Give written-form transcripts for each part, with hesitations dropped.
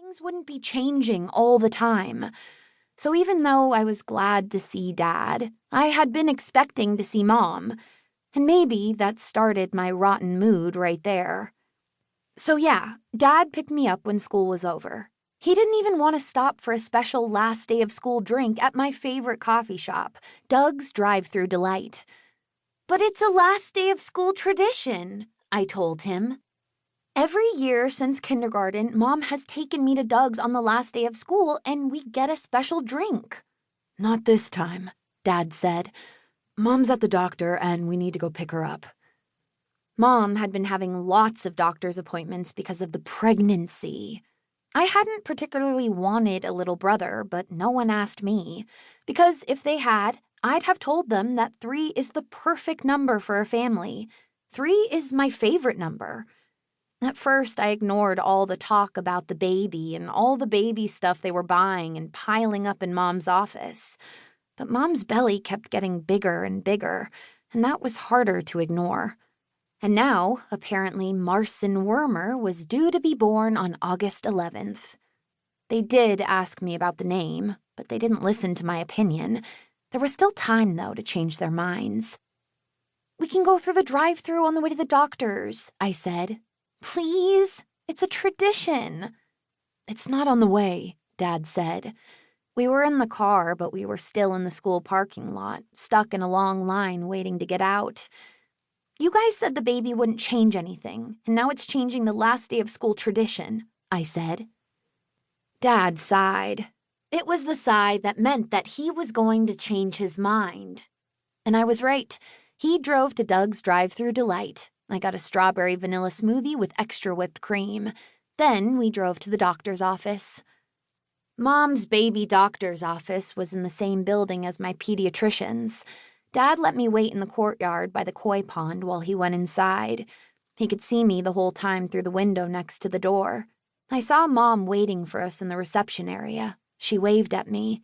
things wouldn't be changing all the time. So even though I was glad to see Dad, I had been expecting to see Mom, and maybe that started my rotten mood right there. So yeah, Dad picked me up when school was over. He didn't even want to stop for a special last day of school drink at my favorite coffee shop, Doug's Drive-Thru Delight. But it's a last day of school tradition, I told him. Every year since kindergarten, Mom has taken me to Doug's on the last day of school, and we get a special drink. Not this time, Dad said. Mom's at the doctor, and we need to go pick her up. Mom had been having lots of doctor's appointments because of the pregnancy. I hadn't particularly wanted a little brother, but no one asked me, because if they had, I'd have told them that 3 is the perfect number for a family. 3 is my favorite number. At first, I ignored all the talk about the baby and all the baby stuff they were buying and piling up in Mom's office. But Mom's belly kept getting bigger and bigger, and that was harder to ignore. And now, apparently, Marson Wermer was due to be born on August 11th. They did ask me about the name, but they didn't listen to my opinion. There was still time, though, to change their minds. "We can go through the drive-thru on the way to the doctor's," I said. "Please? It's a tradition." "It's not on the way," Dad said. We were in the car, but we were still in the school parking lot, stuck in a long line waiting to get out. "You guys said the baby wouldn't change anything, and now it's changing the last day of school tradition," I said. Dad sighed. It was the sigh that meant that he was going to change his mind. And I was right. He drove to Doug's Drive-Thru Delight. I got a strawberry vanilla smoothie with extra whipped cream. Then we drove to the doctor's office. Mom's baby doctor's office was in the same building as my pediatrician's. Dad let me wait in the courtyard by the koi pond while he went inside. He could see me the whole time through the window next to the door. I saw Mom waiting for us in the reception area. She waved at me.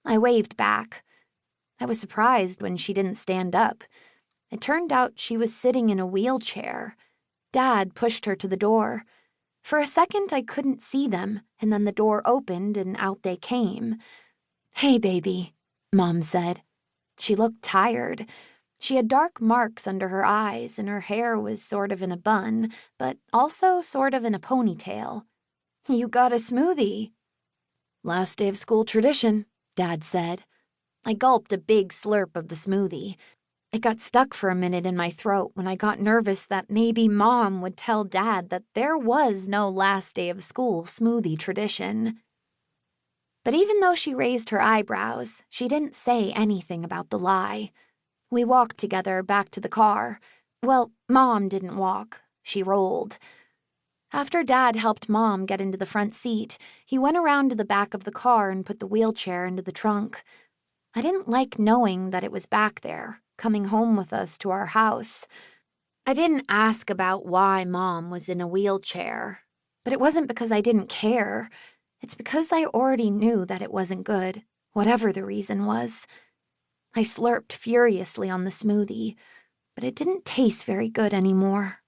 I waved back. I was surprised when she didn't stand up. It turned out she was sitting in a wheelchair. Dad pushed her to the door. For a second, I couldn't see them, and then the door opened and out they came. "Hey, baby," Mom said. She looked tired. She had dark marks under her eyes, and her hair was sort of in a bun, but also sort of in a ponytail. "You got a smoothie." "Last day of school tradition," Dad said. I gulped a big slurp of the smoothie. It got stuck for a minute in my throat when I got nervous that maybe Mom would tell Dad that there was no last day of school smoothie tradition. But even though she raised her eyebrows, she didn't say anything about the lie. We walked together back to the car. Well, Mom didn't walk. She rolled. After Dad helped Mom get into the front seat, he went around to the back of the car and put the wheelchair into the trunk. I didn't like knowing that it was back there, coming home with us to our house. I didn't ask about why Mom was in a wheelchair, but it wasn't because I didn't care. It's because I already knew that it wasn't good, whatever the reason was. I slurped furiously on the smoothie, but it didn't taste very good anymore.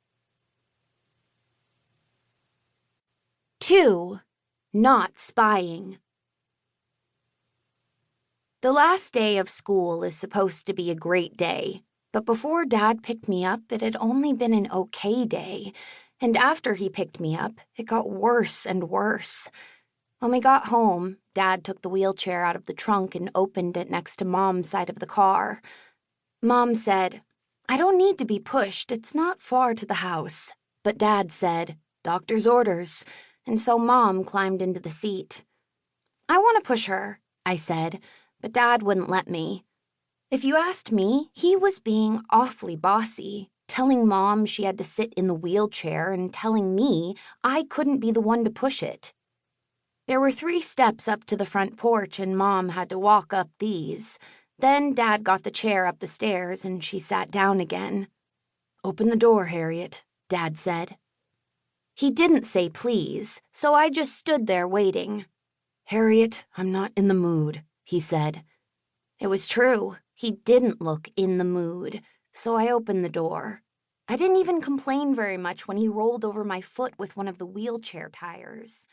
2. Not spying. The last day of school is supposed to be a great day, but before Dad picked me up, it had only been an okay day, and after he picked me up, it got worse and worse. When we got home, Dad took the wheelchair out of the trunk and opened it next to Mom's side of the car. Mom said, "I don't need to be pushed, it's not far to the house." But Dad said, "Doctor's orders," and so Mom climbed into the seat. "I want to push her," I said, but Dad wouldn't let me. If you asked me, he was being awfully bossy, telling Mom she had to sit in the wheelchair and telling me I couldn't be the one to push it. There were 3 steps up to the front porch, and Mom had to walk up these. Then Dad got the chair up the stairs, and she sat down again. "Open the door, Harriet," Dad said. He didn't say please, so I just stood there waiting. "Harriet, I'm not in the mood," he said. It was true. He didn't look in the mood, so I opened the door. I didn't even complain very much when he rolled over my foot with one of the wheelchair tires.